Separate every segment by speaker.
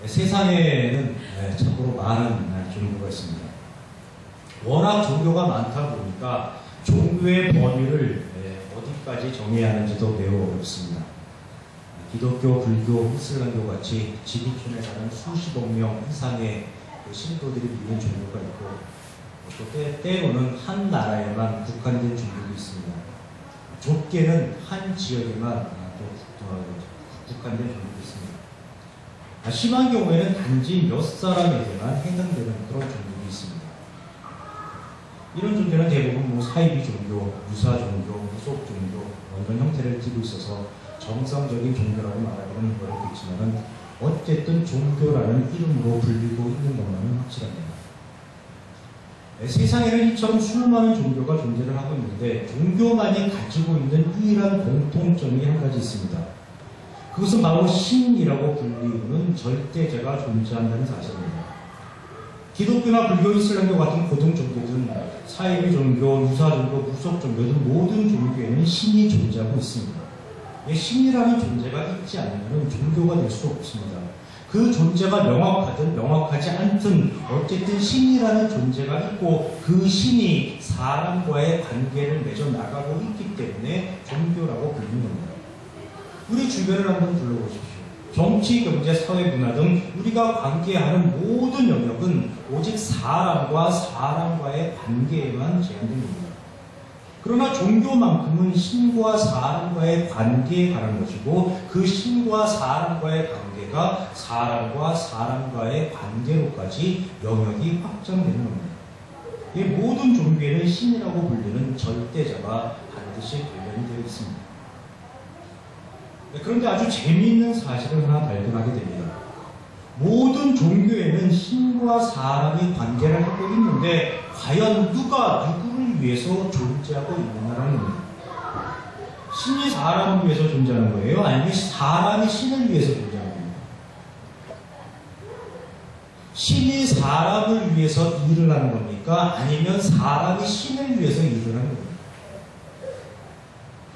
Speaker 1: 세상에는 참고로 많은 종교가 있습니다. 워낙 종교가 많다 보니까 종교의 범위를 어디까지 정해야 하는지도 매우 어렵습니다. 기독교, 불교, 이슬람교 같이 지구촌에 사는 수십억 명 이상의 신도들이 믿는 종교가 있고, 또 때로는 한 나라에만 국한된 종교도 있습니다. 좁게는 한 지역에만 국한된 종교도 있습니다. 심한 경우에는 단지 몇 사람에게만 해당되는 그런 종교도 있습니다. 이런 종교는 대부분 사이비 종교, 유사 종교, 무속 종교 이런 형태를 띠고 있어서 정상적인 종교라고 말하기는 어렵겠지만 어쨌든 종교라는 이름으로 불리고 있는 것만은 확실합니다. 세상에는 이처럼 수많은 종교가 존재를 하고 있는데 종교만이 가지고 있는 유일한 공통점이 한 가지 있습니다. 그것은 바로 신이라고 불리우는 절대자가 존재한다는 사실입니다. 기독교나 불교, 이슬람교 같은 고등 종교든 사이비 종교, 유사 종교, 무속 종교든 모든 종교에는 신이 존재하고 있습니다. 신이라는 존재가 있지 않으면 종교가 될 수 없습니다. 그 존재가 명확하든 명확하지 않든 어쨌든 신이라는 존재가 있고 그 신이 사람과의 관계를 맺어 나가고 있기 때문에 종교라고 불리는 겁니다. 우리 주변을 한번 둘러보십시오. 정치, 경제, 사회, 문화 등 우리가 관계하는 모든 영역은 오직 사람과 사람과의 관계에만 제한된 겁니다. 그러나 종교만큼은 신과 사람과의 관계에 관한 것이고 그 신과 사람과의 관계가 사람과 사람과의 관계로까지 영역이 확장되는 겁니다. 이 모든 종교에는 신이라고 불리는 절대자가 반드시 관련이 되어 있습니다. 그런데 아주 재미있는 사실을 하나 발견하게 됩니다. 모든 종교에는 신과 사람이 관계를 하고 있는데 과연 누가 누구를 위해서 존재하고 있느냐라는 겁니다. 신이 사람을 위해서 존재하는 거예요? 아니면 사람이 신을 위해서 존재하는 겁니다? 신이 사람을 위해서 일을 하는 겁니까? 아니면 사람이 신을 위해서 일을 하는 겁니까?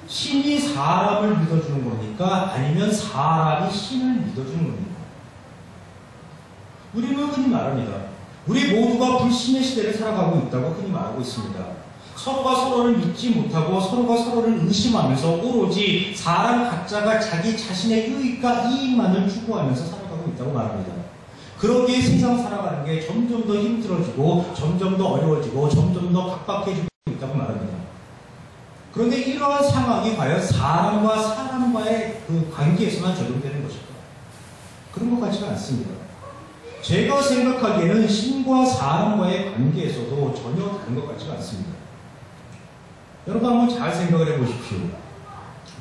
Speaker 1: 신이 사람을 믿어주는 겁니까? 아니면 사람이 신을 믿어주는 겁니까? 우리는 흔히 말합니다. 우리 모두가 불신의 시대를 살아가고 있다고 흔히 말하고 있습니다. 서로가 서로를 믿지 못하고 서로가 서로를 의심하면서 오로지 사람 각자가 자기 자신의 유익과 이익만을 추구하면서 살아가고 있다고 말합니다. 그러기에 세상 살아가는 게 점점 더 힘들어지고 점점 더 어려워지고 점점 더 각박해지고 있다고 말합니다. 그런데 이러한 상황이 과연 사람과 사람과의 그 관계에서만 적용되는 것일까? 그런 것 같지가 않습니다. 제가 생각하기에는 신과 사람과의 관계에서도 전혀 다른 것 같지가 않습니다. 여러분 한번 잘 생각을 해보십시오.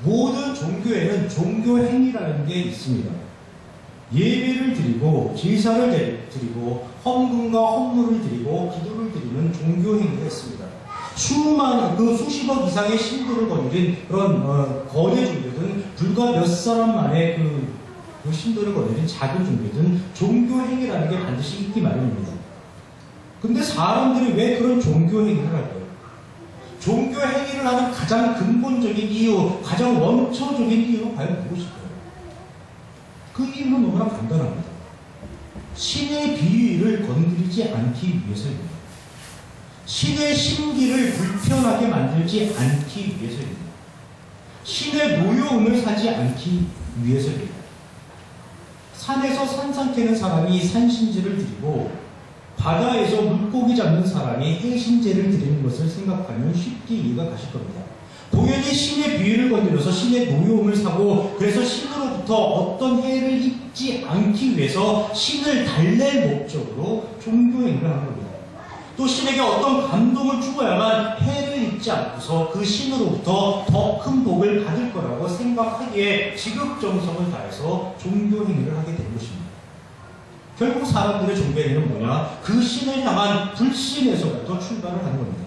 Speaker 1: 모든 종교에는 종교 행위라는 게 있습니다. 예배를 드리고 제사를 드리고 헌금과 헌물을 드리고 기도를 드리는 종교 행위가 있습니다. 수십억 이상의 신도를 거느린 그런 거대 종교든 불과 몇 사람만의 그 신도를 거느린 작은 종교든 종교 행위라는 게 반드시 있기 마련입니다. 근데 사람들이 왜 그런 종교 행위를 할까요? 종교 행위를 하는 가장 근본적인 이유, 가장 원초적인 이유는 과연 무엇일까요? 그 이유는 너무나 간단합니다. 신의 비위를 건드리지 않기 위해서입니다. 신의 심기를 불편하게 만들지 않기 위해서입니다. 신의 노여움을 사지 않기 위해서입니다. 산에서 산삼 캐는 사람이 산신제를 드리고 바다에서 물고기 잡는 사람이 해신제를 드리는 것을 생각하면 쉽게 이해가 가실 겁니다. 동연히 신의 비위를 건드려서 신의 노여움을 사고 그래서 신으로부터 어떤 해를 입지 않기 위해서 신을 달랠 목적으로 종교행위를 하는 겁니다. 또 신에게 어떤 감동을 주어야만 해를 입지 않고서 그 신으로부터 더 큰 복을 받을 거라고 생각하기에 지극정성을 다해서 종교행위를 하게 된 것입니다. 결국 사람들의 종교행위는 뭐냐? 그 신을 향한 불신에서부터 출발을 하는 겁니다.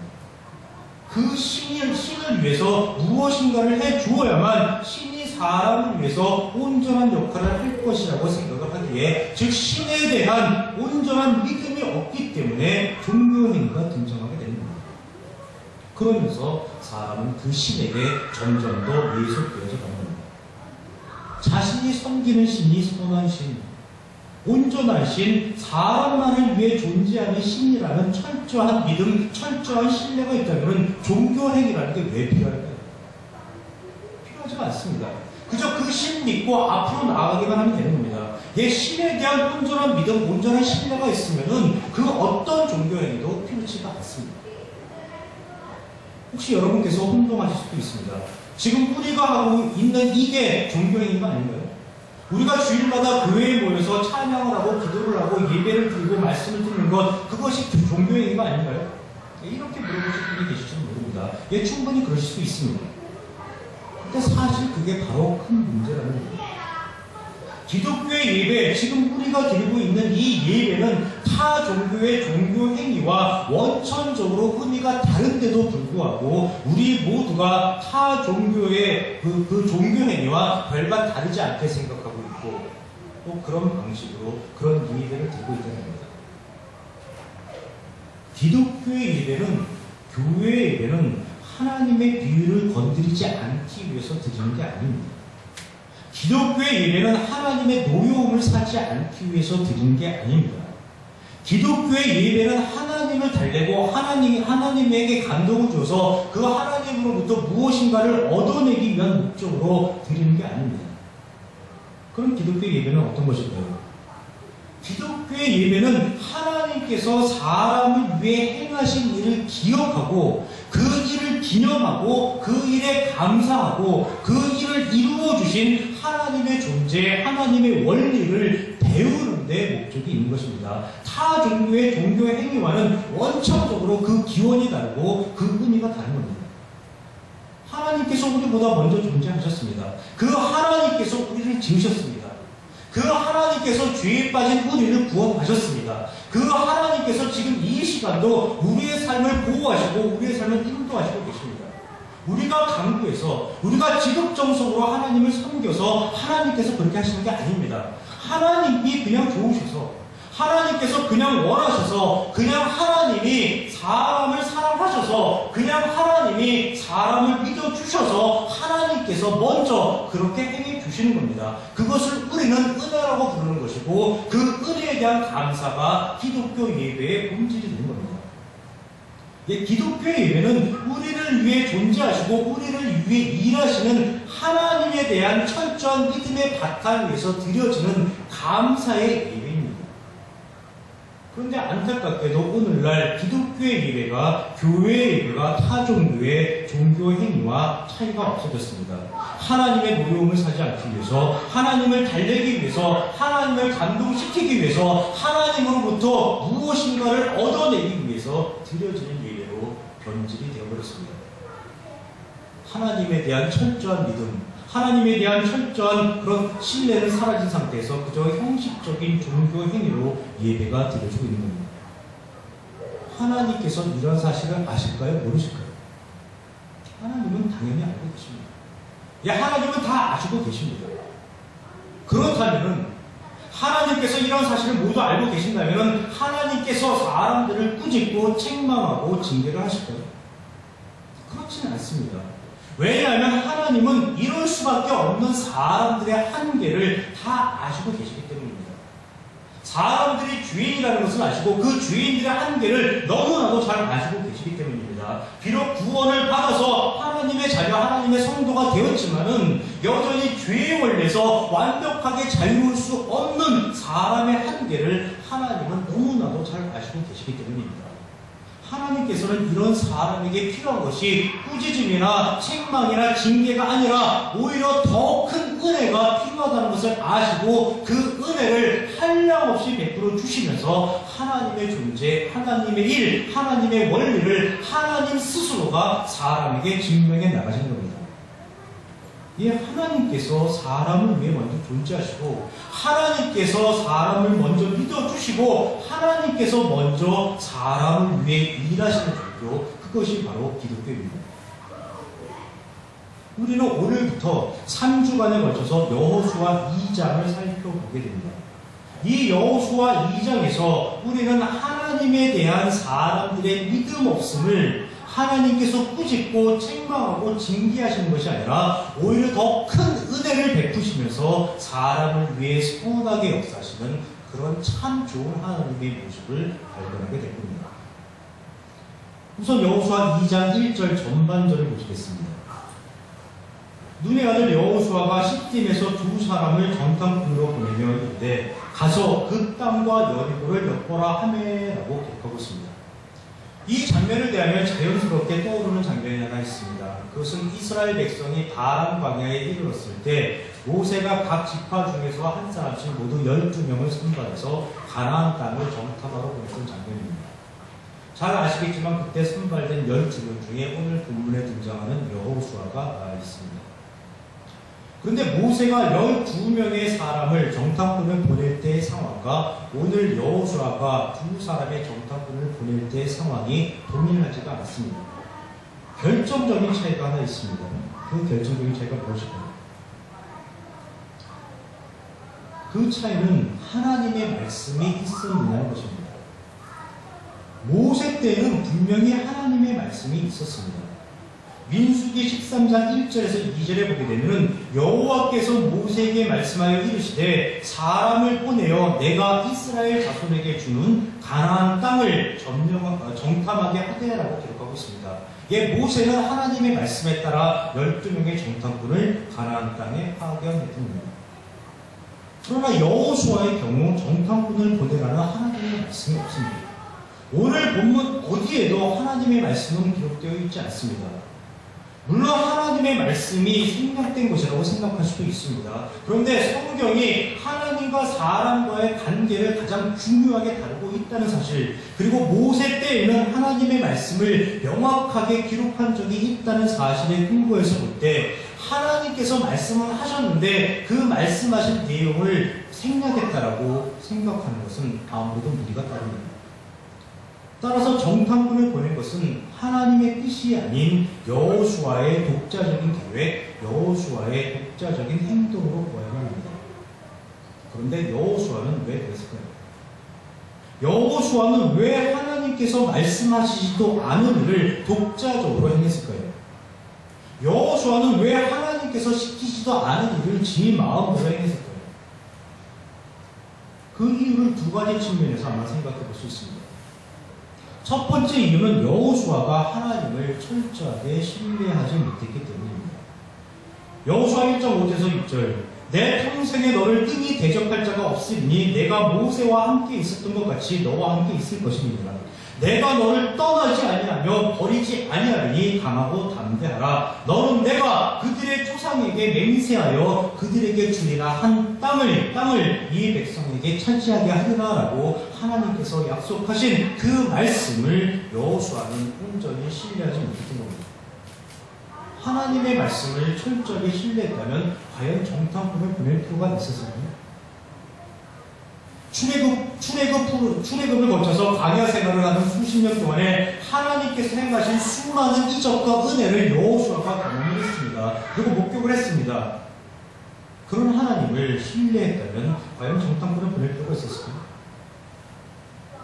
Speaker 1: 그 신을 위해서 무엇인가를 해 주어야만 신이 사람을 위해서 온전한 역할을 할 것이라고 생각을 하기에 즉 신에 대한 온전한 믿음이 없기 때문에 종교행위가 등장하게 되는 겁니다. 그러면서 사람은 그 신에게 점점 더 미숙되어져 가는 겁니다. 자신이 섬기는 신이 선한 신, 온전하신 사람만을 위해 존재하는 신이라는 철저한 믿음, 철저한 신뢰가 있다면 종교 행위라는 게 왜 필요할까요? 필요하지가 않습니다. 그저 그 신 믿고 앞으로 나아가기만 하면 되는 겁니다. 신에 대한 온전한 믿음, 온전한 신뢰가 있으면은 그 어떤 종교 행위도 필요치가 않습니다. 혹시 여러분께서 혼동하실 수도 있습니다. 지금 우리가 하고 있는 이게 종교 행위가 아닌가요? 우리가 주일마다 교회에 모여서 찬양을 하고 기도를 하고 예배를 드리고 말씀을 듣는 것, 그것이 종교 행위가 아닌가요? 이렇게 물어보실 분이 계실지는 모릅니다. 충분히 그러실 수 있습니다. 근데 사실 그게 바로 큰 문제라는 겁니다. 기독교의 예배, 지금 우리가 드리고 있는 이 예배는 타 종교의 종교 행위와 원천적으로 의미가 다른데도 불구하고 우리 모두가 타 종교의 그 종교 행위와 별반 다르지 않게 생각하고 있고 또 그런 방식으로 그런 예배를 드리고 있다는 겁니다. 기독교의 예배는, 교회의 예배는 하나님의 비유를 건드리지 않기 위해서 드리는 게 아닙니다. 기독교의 예배는 하나님의 노여움을 사지 않기 위해서 드리는 게 아닙니다. 기독교의 예배는 하나님을 달래고 하나님에게 감동을 줘서 그 하나님으로부터 무엇인가를 얻어내기 위한 목적으로 드리는 게 아닙니다. 그럼 기독교의 예배는 어떤 것일까요? 기독교의 예배는 하나님께서 사람을 위해 행하신 일을 기억하고 그 일을 기념하고 그 일에 감사하고 그 일을 이루어주신 하나님의 존재, 하나님의 원리를 배우는 데 목적이 있는 것입니다. 타 종교의 종교 행위와는 원천적으로 그 기원이 다르고 그 의미가 다른 겁니다. 하나님께서 우리보다 먼저 존재하셨습니다. 그 하나님께서 우리를 지으셨습니다. 그 하나님께서 죄에 빠진 우리를 구원하셨습니다. 그 하나님께서 지금 이 시간도 우리의 삶을 보호하시고 우리의 삶을 인도하시고 계십니다. 우리가 강구해서 우리가 지극정성으로 하나님을 섬겨서 하나님께서 그렇게 하시는 게 아닙니다. 하나님이 그냥 좋으셔서 하나님께서 그냥 원하셔서 그냥 하나님이 사람을 사랑하셔서 그냥 하나님이 사람을 믿어주셔서 하나님께서 먼저 그렇게 행해 주시는 겁니다. 그것을 우리는 은혜라고 부르는 것이고 그 은혜에 대한 감사가 기독교 예배의 본질이 되는 겁니다. 기독교의 예배는 우리를 위해 존재하시고 우리를 위해 일하시는 하나님에 대한 철저한 믿음의 바탕 위에서 드려지는 감사의 예배입니다. 그런데 안타깝게도 오늘날 기독교의 예배가 교회의 예배가 타 종교의 종교 행위와 차이가 없어졌습니다. 하나님의 노여움을 사지 않기 위해서, 하나님을 달래기 위해서, 하나님을 감동시키기 위해서, 하나님으로부터 무엇인가를 얻어내기 위해서 드려지는 예배로 변질이 되어버렸습니다. 하나님에 대한 철저한 믿음, 하나님에 대한 철저한 그런 신뢰는 사라진 상태에서 그저 형식적인 종교 행위로 예배가 드려지고 있는 겁니다. 하나님께서 이런 사실을 아실까요? 모르실까요? 하나님은 당연히 알고 계십니다. 하나님은 다 아시고 계십니다. 그렇다면 하나님께서 이런 사실을 모두 알고 계신다면 하나님께서 사람들을 꾸짖고 책망하고 징계를 하실까요? 그렇지는 않습니다. 왜냐하면 하나님은 이럴 수밖에 없는 사람들의 한계를 다 아시고 계시기 때문입니다. 사람들이 죄인이라는 것을 아시고 그 죄인들의 한계를 너무나도 잘 아시고 계시기 때문입니다. 비록 구원을 받아서 하나님의 자녀, 하나님의 성도가 되었지만은 여전히 죄의 원리에서 완벽하게 자유할 수 없는 사람의 한계를 하나님은 너무나도 잘 아시고 계시기 때문입니다. 하나님께서는 이런 사람에게 필요한 것이 꾸짖음이나 책망이나 징계가 아니라 오히려 더 큰 은혜가 필요하다는 것을 아시고 그 은혜를 한량없이 베풀어 주시면서 하나님의 존재, 하나님의 일, 하나님의 원리를 하나님 스스로가 사람에게 증명해 나가시는 겁니다. 하나님께서 사람을 위해 먼저 존재하시고 하나님께서 사람을 먼저 믿어주시고 하나님께서 먼저 사람을 위해 일하시는 종교, 그것이 바로 기독교입니다. 우리는 오늘부터 3주간에 걸쳐서 여호수아 2장을 살펴보게 됩니다. 이 여호수아 2장에서 우리는 하나님에 대한 사람들의 믿음 없음을 하나님께서 꾸짖고 책망하고 징계하시는 것이 아니라 오히려 더 큰 은혜를 베푸시면서 사람을 위해 선하게 역사하시는 그런 참 좋은 하나님의 모습을 발견하게 될 겁니다. 우선 여호수아 2장 1절 전반절을 보시겠습니다. 눈의 아들 여호수아가 시딤에서 두 사람을 전탐꾼으로 보내며 이르되 가서 그 땅과 여리고를 엿보라 하매라고 기록하고 있습니다. 이 장면을 대하면 자연스럽게 떠오르는 장면이 하나 있습니다. 그것은 이스라엘 백성이 바람 광야에 이르렀을 때 모세가 각 지파 중에서 한 사람씩 모두 12명을 선발해서 가나안 땅을 정탐하러 보냈던 장면입니다. 잘 아시겠지만 그때 선발된 12명 중에 오늘 본문에 등장하는 여호수아가 있습니다. 그런데 모세가 12명의 사람을 정탐꾼을 보낼 때의 상황과 오늘 여호수아가 두 사람의 정탐꾼을 보낼 때의 상황이 동일하지가 않습니다. 결정적인 차이가 하나 있습니다. 그 결정적인 차이가 무엇일까요? 그 차이는 하나님의 말씀이 있었느냐는 것입니다. 모세 때는 분명히 하나님의 말씀이 있었습니다. 민수기 13장 1절에서 2절에 보게 되면 여호와께서 모세에게 말씀하여 이르시되 사람을 보내어 내가 이스라엘 자손에게 주는 가나안 땅을 정탐하게 하되라고 기록하고 있습니다. 모세는 하나님의 말씀에 따라 12명의 정탐꾼을 가나안 땅에 파견했던 겁니다. 그러나 여호수아의 경우 정탐꾼을 보내라는 하나님의 말씀이 없습니다. 오늘 본문 어디에도 하나님의 말씀은 기록되어 있지 않습니다. 물론 하나님의 말씀이 생략된 것이라고 생각할 수도 있습니다. 그런데 성경이 하나님과 사람과의 관계를 가장 중요하게 다루고 있다는 사실, 그리고 모세 때에는 하나님의 말씀을 명확하게 기록한 적이 있다는 사실에 근거해서 볼 때 하나님께서 말씀을 하셨는데 그 말씀하신 내용을 생략했다라고 생각하는 것은 아무래도 무리가 따릅니다. 따라서 정탐꾼을 보낸 것은 하나님의 뜻이 아닌 여호수아의 독자적인 계획, 여호수아의 독자적인 행동으로 보아야만 합니다. 그런데 여호수아는 왜 그랬을까요? 여호수아는 왜 하나님께서 말씀하시지도 않은 일을 독자적으로 행했을까요? 여호수아는 왜 하나님께서 시키지도 않은 일을 지 마음으로 행했을까요? 그 이유를 두 가지 측면에서 아마 생각해 볼 수 있습니다. 첫 번째 이유는 여호수아가 하나님을 철저하게 신뢰하지 못했기 때문입니다. 여호수아 1장 5절에서 6절 내 평생에 너를 능히 대적할 자가 없으니 내가 모세와 함께 있었던 것 같이 너와 함께 있을 것입니다. 내가 너를 떠나지 아니하며 버리지 아니하리니 강하고 담대하라. 너는 내가 그들의 조상에게 맹세하여 그들에게 주리라 한 땅을 이 백성에게 차지하게 하리라라고 하나님께서 약속하신 그 말씀을 여호수아는 온전히 신뢰하지 못했던 겁니다. 하나님의 말씀을 철저하게 신뢰했다면 과연 정탐꾼을 보낼 필요가 있었을까요? 출애굽을 거쳐서 광야 생활을 하는 수십 년 동안에 하나님께서 행하신 수많은 이적과 은혜를 여호수아가 경험을 했습니다. 그리고 목격을 했습니다. 그런 하나님을 신뢰했다면 과연 정탐꾼을 보낼 필요가 있었을까요?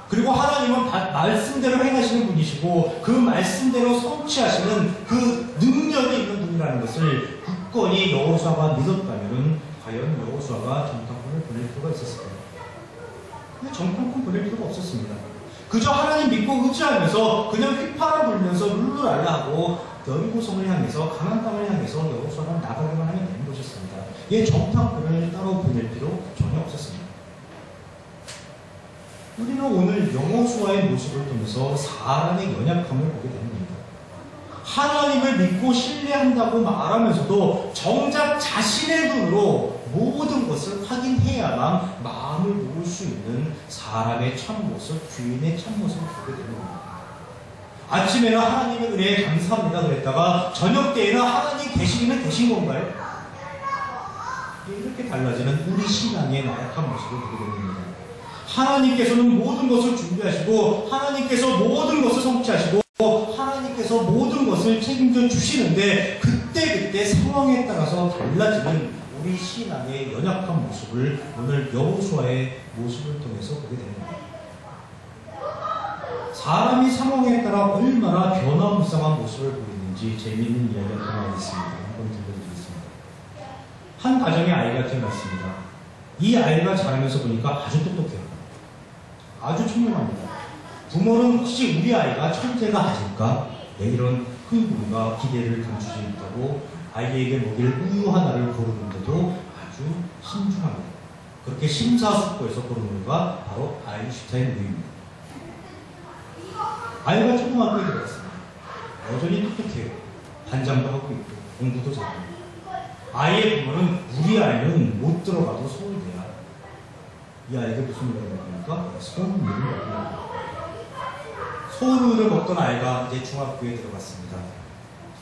Speaker 1: 그리고 하나님은 말씀대로 행하시는 분이시고 그 말씀대로 성취하시는 그 능력이 있는 분이라는 것을 굳건히 여호수아가 믿었다면 과연 여호수아가 정탐꾼을 보낼 필요가 있었을까요? 근데 정탐꾼 보낼 필요가 없었습니다. 그저 하나님 믿고 의지하면서 그냥 휘파람 불면서 룰루랄라 하고 여리고성을 향해서 가나안 땅을 향해서 여호수아가 나가기만 하면 되는 것이었습니다. 정탐꾼을 따로 보낼 필요 전혀 없었습니다. 우리는 오늘 여호수아의 모습을 통해서 사람의 연약함을 보게 됩니다. 하나님을 믿고 신뢰한다고 말하면서도 정작 자신의 눈으로 모든 것을 확인해야만 마음을 놓을 수 있는 사람의 참모습, 주인의 참모습을 보게 됩니다. 아침에는 하나님의 은혜에 감사합니다 그랬다가 저녁 때에는 하나님 계시기는 계신 건가요? 이렇게 달라지는 우리 신앙의 나약한 모습을 보게 됩니다. 하나님께서는 모든 것을 준비하시고 하나님께서 모든 것을 성취하시고 하나님께서 모든 것을 책임져 주시는데 그때 상황에 따라서 달라지는 우리 신앙의 연약한 모습을 오늘 여호수아의 모습을 통해서 보게 됩니다. 사람이 상황에 따라 얼마나 변화무쌍한 모습을 보이는지 재미있는 이야기가 하나 있습니다. 한번 들려드리겠습니다. 한 가정에 아이가 태어났습니다. 이 아이가 자라면서 보니까 아주 똑똑해요. 아주 총명합니다. 부모는 혹시 우리 아이가 천재가 아닐까? 네, 이런 흥분과 기대를 감추지 못하고 아이에게 먹일 우유 하나를 고르는데도 아주 신중합니다. 그렇게 심사숙고해서 고른 우유가 바로 아인슈타인 우유입니다. 아이가 초등학교에 들어갔습니다. 여전히 똑똑해요. 반장도 하고 있고 공부도 잘하고. 아이의 부모는 우리 아이는 못 들어가도 서울대야. 이 아이가 무슨 일을 먹습니까? 서울우유를 먹습니다. 서울우유를 먹던 아이가 이제 중학교에 들어갔습니다.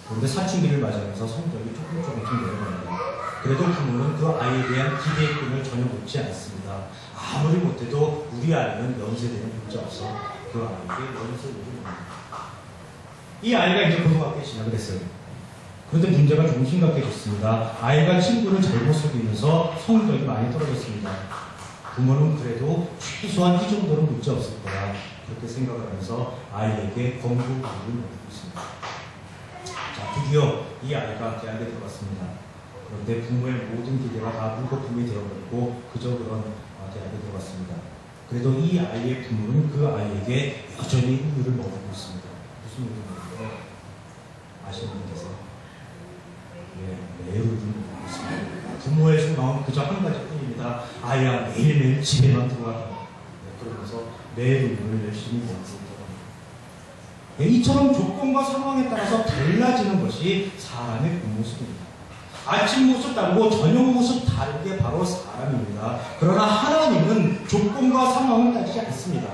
Speaker 1: 그런데 사춘기를 맞으면서 성적이 조금씩 내려갑니다. 그래도 부모는 그 아이에 대한 기대의 끈을 전혀 놓지 않습니다. 아무리 못해도 우리 아이는 연세대는 문제 없어. 그 아이에게 연세대를 줍니다. 이 아이가 이제 고등학교에 진학을 했어요. 그런데 문제가 조금 심각해졌습니다. 아이가 친구를 잘못 속이면서 성적이 많이 떨어졌습니다. 부모는 그래도 최소한 이 정도는 문제 없을 거야. 그렇게 생각을 하면서 아이에게 권고를 내리고 있습니다. 자, 드디어 이 아이가 대학에 들어갔습니다. 그런데 부모의 모든 기대가 다 물거품이 되어버리고 그저 그런 대학에 들어갔습니다. 그래도 이 아이의 부모는 그 아이에게 여전히 우유를 먹이고 있습니다. 무슨 우유를 먹이고 아시는 분 계세요? 네, 매우를 먹이고 있습니다. 부모의 소망은 그저 한 가지 뿐입니다. 아이야 매일매일 집에만 들어와라. 네, 그러면서 매일 우유를 열심히 먹고 있다고 합니다. 네, 이처럼 조건과 상황에 따라서 달라지는 것이 사람의 본 모습입니다. 아침 모습 다르고 저녁 모습 다른 게 바로 사람입니다. 그러나 하나님은 조건과 상황을 따지지 않습니다.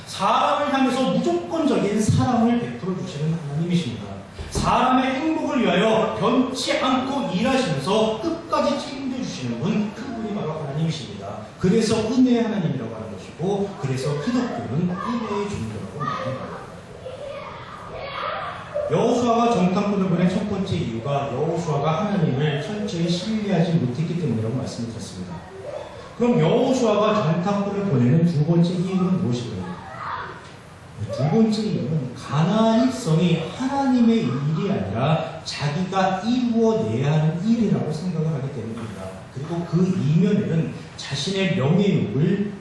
Speaker 1: 사람을 향해서 무조건적인 사랑을 베풀어 주시는 하나님이십니다. 사람의 행복을 위하여 변치 않고 일하시면서 끝까지 책임져 주시는 분, 그분이 바로 하나님이십니다. 그래서 은혜의 하나님이라고 하는 것이고, 그래서 기독교는 은혜의 종교라고 말합니다. 여호수아가 정탐꾼을 보낸 첫 번째 이유가 여호수아가 하나님을 철저히 신뢰하지 못했기 때문이라고 말씀을 드렸습니다. 그럼 여호수아가 정탐꾼을 보내는 두 번째 이유는 무엇일까요? 두 번째 이유는 가나안 입성이 하나님의 일이 아니라 자기가 이루어내야 하는 일이라고 생각을 하기 때문입니다. 그리고 그 이면에는 자신의 명예욕을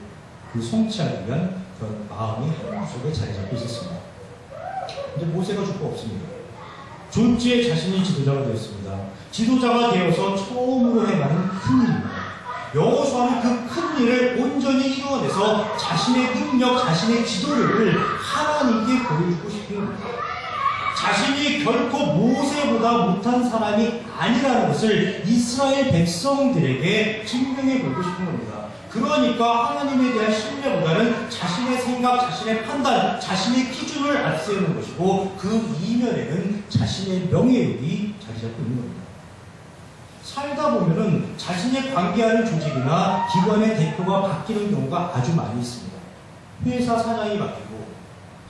Speaker 1: 성취하기 위한 그런 마음이 하나님 속에 자리 잡고 있었습니다. 이제 모세가 죽고 없습니다. 졸지에 자신이 지도자가 되었습니다. 지도자가 되어서 처음으로 행하는 큰일입니다. 여호수아는 그 큰일을 온전히 이루어내서 자신의 능력, 자신의 지도력을 하나님께 보여주고 싶은 겁니다. 자신이 결코 모세보다 못한 사람이 아니라는 것을 이스라엘 백성들에게 증명해 보고 싶은 겁니다. 그러니까 하나님에 대한 신뢰보다는 자신의 생각, 자신의 판단, 자신의 기준을 앞세우는 것이고 그 이면에는 자신의 명예욕이 자리 잡고 있는 겁니다. 살다 보면은 자신의 관계하는 조직이나 기관의 대표가 바뀌는 경우가 아주 많이 있습니다. 회사 사장이 바뀌고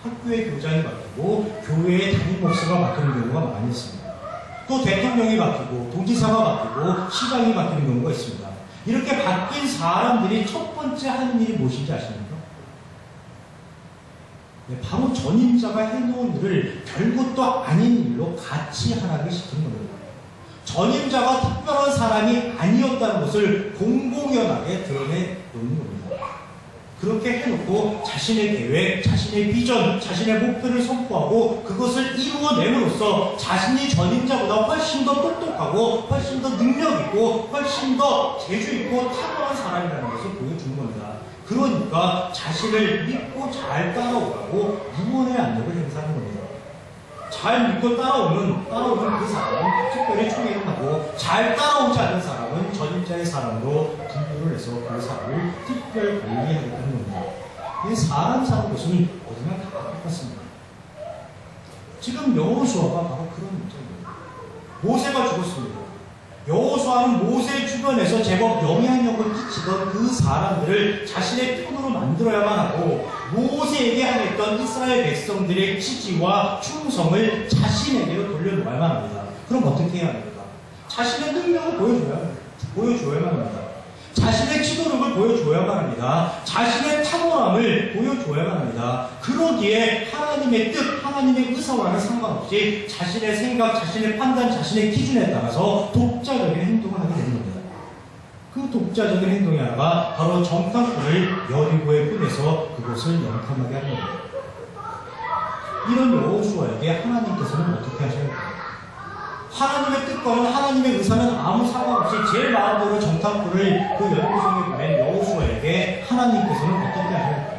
Speaker 1: 학교의 교장이 바뀌고 교회의 담임 목사가 바뀌는 경우가 많이 있습니다. 또 대통령이 바뀌고 도지사가 바뀌고 시장이 바뀌는 경우가 있습니다. 이렇게 바뀐 사람들이 첫 번째 하는 일이 무엇인지 아십니까? 네, 바로 전임자가 해놓은 일을 별것도 아닌 일로 같이 하라고 시키는 겁니다. 전임자가 특별한 사람이 아니었다는 것을 공공연하게 드러내놓는 겁니다. 그렇게 해놓고 자신의 계획, 자신의 비전, 자신의 목표를 선포하고 그것을 이루어냄으로써 자신이 전임자보다 훨씬 더 똑똑하고 훨씬 더 능력있고 훨씬 더 재주있고 탁월한 사람이라는 것을 보여주는 겁니다. 그러니까 자신을 믿고 잘 따라오라고 무언의 압력을 행사하는 겁니다. 잘 믿고 따라오는 그 사람은 특별히 총애를 하고 잘 따라오지 않는 사람은 전임자의 사람으로 분류를 해서 그 사람을 특별 관리하겠다는 겁니다. 이 사람 사는 것은 어디나 다 똑같습니다. 지금 여호수아가 바로 그런 문제입니다. 모세가 죽었습니다. 여호수아는 모세 주변에서 제법 영향력을 끼치던 그 사람들을 자신의 편으로 만들어야만 하고 모세에게 향했던 이스라엘 백성들의 지지와 충성을 자신에게로 돌려놓아야만 합니다. 그럼 어떻게 해야 합니까? 자신의 능력을 보여줘야만 합니다. 자신의 지도력을 보여줘야만 합니다. 자신의 탁월함을 보여줘야만 합니다. 그러기에 하나님의 뜻, 하나님의 의사와는 상관없이 자신의 생각, 자신의 판단, 자신의 기준에 따라서 독자적인 행동을 하게 되는 겁니다. 그 독자적인 행동이 하나가 바로 정탐꾼을 여리고에 보내서 그곳을 영탐하게 하는 겁니다. 이런 여호수아에게 하나님께서는 어떻게 하실까요? 하나님의 뜻과는 하나님의 의사는 아무 상관없이 제 마음대로 정탐꾼을 그 여리고성에 보낸 여호수아에게 하나님께서는 어떻게 하실까요?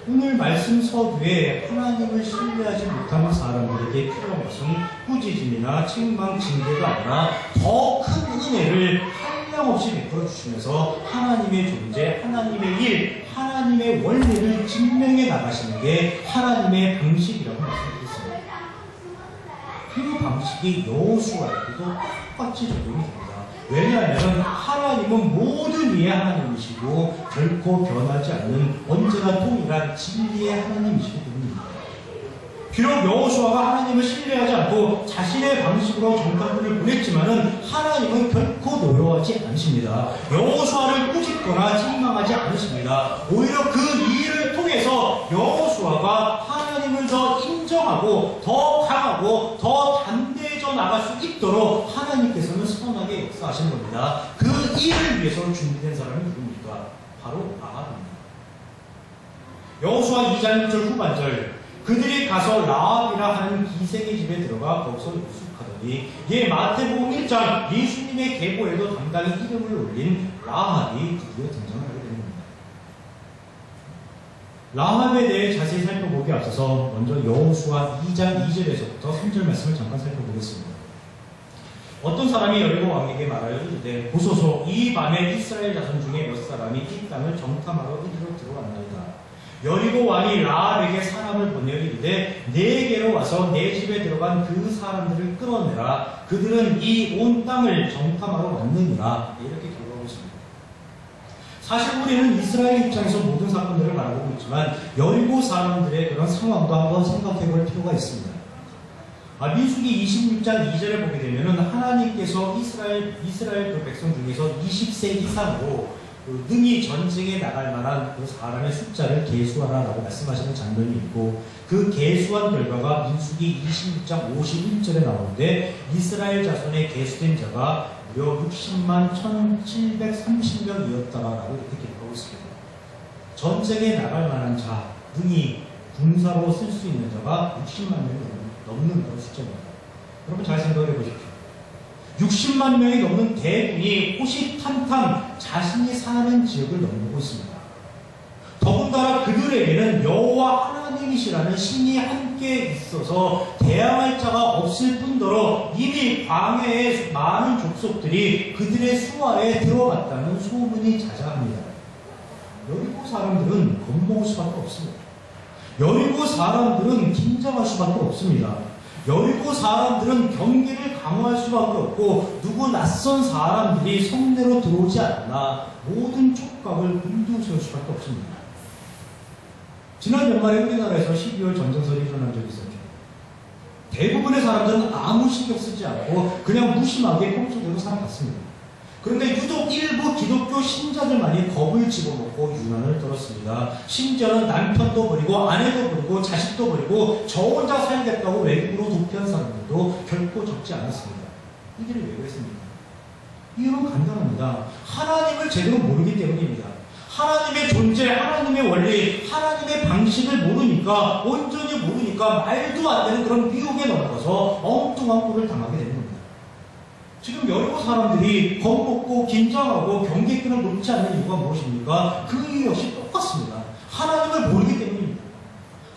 Speaker 1: 오늘 말씀 서두에 하나님을 신뢰하지 못하는 사람들에게 필요한 것은 꾸짖음이나 책망, 징계가 아니라 더 큰 은혜를 한량없이 베풀어 주시면서 하나님의 존재, 하나님의 일, 하나님의 원리를 증명해 나가시는 게 하나님의 방식이라고 말씀드렸습니다. 그 방식이 여호수아에게도 똑같이 적용이 됩니다. 왜냐하면 하나님은 모든 이의 하나님이시고 결코 변하지 않는 언제나 동일한 진리의 하나님이시기 때문입니다. 비록 여호수아가 하나님을 신뢰하지 않고 자신의 방식으로 정탐꾼을 보냈지만은 하나님은 결코 노여워하지 않으십니다. 여호수아를 꾸짖거나 책망하지 않으십니다. 오히려 그 일을 통해서 여호수아가 하나님을 더 인정하고 더 강하고 더 담대해져 나갈 수 있도록 하나님께서는 선하게 역사하신 겁니다. 그 일을 위해서 준비된 사람이 누굽니까? 바로 라합입니다. 여호수아 2장 1절 후반절, 그들이 가서 라합이라 하는 기생의 집에 들어가 거기서 유숙하더니, 예, 마태복음 1장 예수님의 계보에도 당당히 이름을 올린 라합이 드디어 등장하게 됩니다. 라합에 대해 자세히 살펴보기 앞서서 먼저 여호수아 2장 2절에서부터 3절 말씀을 잠깐 살펴보겠습니다. 어떤 사람이 여리고 왕에게 말하여 이르되, 보소서, 이 밤에 이스라엘 자손 중에 몇 사람이 이 땅을 정탐하러 이리로 들어왔나이다. 여리고 왕이 라합에게 사람을 보내어 이르되, 내게로 와서 내 집에 들어간 그 사람들을 끌어내라. 그들은 이 온 땅을 정탐하러 왔느니라. 이렇게 기록하고 있습니다. 사실 우리는 이스라엘 입장에서 모든 사건들을 바라보고 있지만 여리고 사람들의 그런 상황도 한번 생각해 볼 필요가 있습니다. 민수기 26장 2절을 보게 되면 하나님께서 이스라엘 그 백성 중에서 20세 이상으로 능히 전쟁에 나갈 만한 그 사람의 숫자를 계수하라라고 말씀하시는 장면이 있고, 그 계수한 결과가 민수기 26장 51절에 나오는데 이스라엘 자손에 계수된 자가 무려 60만 1730명이었다라고 이렇게 기록하고 있습니다. 전쟁에 나갈 만한 자, 능히 군사로 쓸 수 있는 자가 60만 명이 넘는 그런 숫자입니다. 여러분 잘 생각해 보십시오. 60만 명이 넘는 대군이 호시탐탐 자신이 사는 지역을 넘보고 있습니다. 더군다나 그들에게는 여호와 하나님이시라는 신이 함께 있어서 대항할 자가 없을 뿐더러 이미 광야의 많은 족속들이 그들의 수하에 들어갔다는 소문이 자자합니다. 여리고 사람들은 겁먹을 수밖에 없습니다. 여리고 사람들은 긴장할 수밖에 없습니다. 여리고 사람들은 경계를 강화할 수밖에 없고, 누구 낯선 사람들이 성내로 들어오지 않나 모든 촉각을 곤두세울 수밖에 없습니다. 지난 연말에 우리나라에서 12월 전쟁설이 일어난 적이 있었죠. 대부분의 사람들은 아무 신경 쓰지 않고 그냥 무심하게 평소대로 살아갔습니다. 그런데 유독 일부 기독교 신자들만이 겁을 집어먹고 유난을 떨었습니다. 심지어는 남편도 버리고 아내도 버리고 자식도 버리고 저 혼자 살겠다고 외국으로 도피한 사람들도 결코 적지 않았습니다. 이들이 왜 그랬습니까? 이유는 간단합니다. 하나님을 제대로 모르기 때문입니다. 하나님의 존재, 하나님의 원리, 하나님의 방식을 모르니까, 온전히 모르니까 말도 안 되는 그런 미혹에 넘어가서 엉뚱한 꼴을 당하게 되는 겁니다. 지금 여리고 사람들이 겁먹고 긴장하고 경계끈을 놓지 않는 이유가 무엇입니까? 그 이유 역시 똑같습니다. 하나님을 모르기 때문입니다.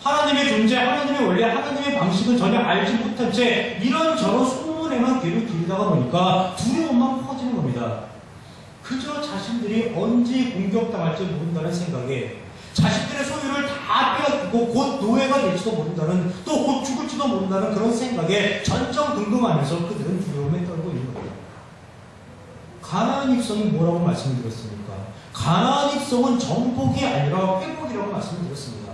Speaker 1: 하나님의 존재, 하나님의 원리, 하나님의 방식을 전혀 알지 못한 채 이런저런 소문에만 귀를 기리다가 보니까 두려움만 커지는 겁니다. 그저 자신들이 언제 공격당할지 모른다는 생각에 자신들의 소유를 다 빼앗기고 곧 노예가 될지도 모른다는, 또 곧 죽을지도 모른다는 그런 생각에 전전긍긍하면서 그들은 두려움에 떨고 있는 겁니다. 가나안 입성이 뭐라고 말씀드렸습니까? 가나안 입성은 정복이 아니라 회복이라고 말씀드렸습니다.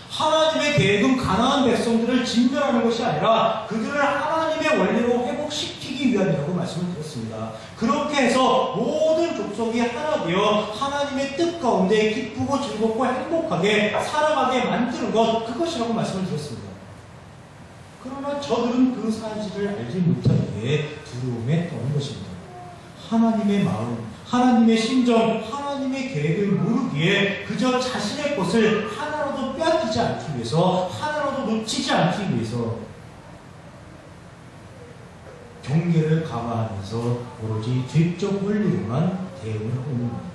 Speaker 1: 하나님의 계획은 가나안 백성들을 진멸하는 것이 아니라 그들을 하나님의 원리로 회복시키기 위함이라고 말씀을 드렸습니다. 그렇게 해서 모든 족속이 하나 되어 하나님의 뜻 가운데 기쁘고 즐겁고 행복하게 살아가게 만드는 것, 그것이라고 말씀을 드렸습니다. 그러나 저들은 그 사실을 알지 못하기에 두려움에 떠는 것입니다. 하나님의 마음, 하나님의 심정, 하나님의 계획을 모르기에 그저 자신의 것을 하나라도 빼앗기지 않기 위해서, 하나라도 놓치지 않기 위해서 경계를 강화하면서 오로지 죄적 원리로만 대응을 하고 있는 겁니다.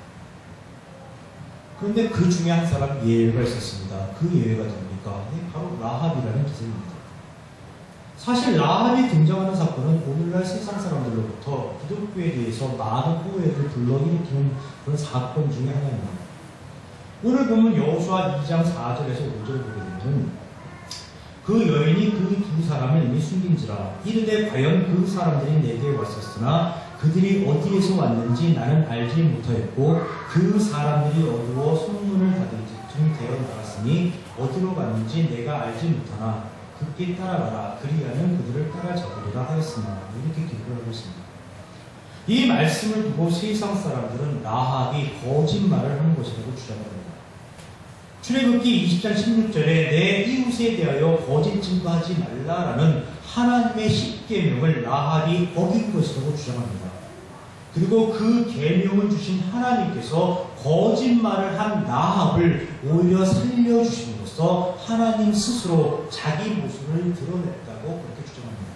Speaker 1: 그런데 그 중에 한 사람 예외가 있었습니다. 그 예외가 누굽니까? 바로 라합이라는 기생입니다. 사실 라합이 등장하는 사건은 오늘날 세상 사람들로부터 기독교에 대해서 많은 오해를 불러일으키는 그런 사건 중에 하나입니다. 오늘 보면 여호수아 2장 4절에서 5절을 보게 되면 그 여인이 그 두 사람을 이미 숨긴지라 이르되 과연 그 사람들이 내게 왔었으나 그들이 어디에서 왔는지 나는 알지 못하였고 그 사람들이 어두워 손문을 닫은 즈쯤 되어 나갔으니 어디로 갔는지 내가 알지 못하나 급히 따라가라 그리하면 그들을 따라잡으리라 하였으나 이렇게 기록을 하고 있습니다. 이 말씀을 두고 세상 사람들은 라합이 거짓말을 한 것이라고 주장합니다. 출애굽기 20장 16절에 내 이웃에 대하여 거짓 증거하지 말라라는 하나님의 십계명을 라합이 어긴 것이라고 주장합니다. 그리고 그 계명을 주신 하나님께서 거짓말을 한 라합을 오히려 살려주심으로써 하나님 스스로 자기 모습을 드러냈다고 그렇게 주장합니다.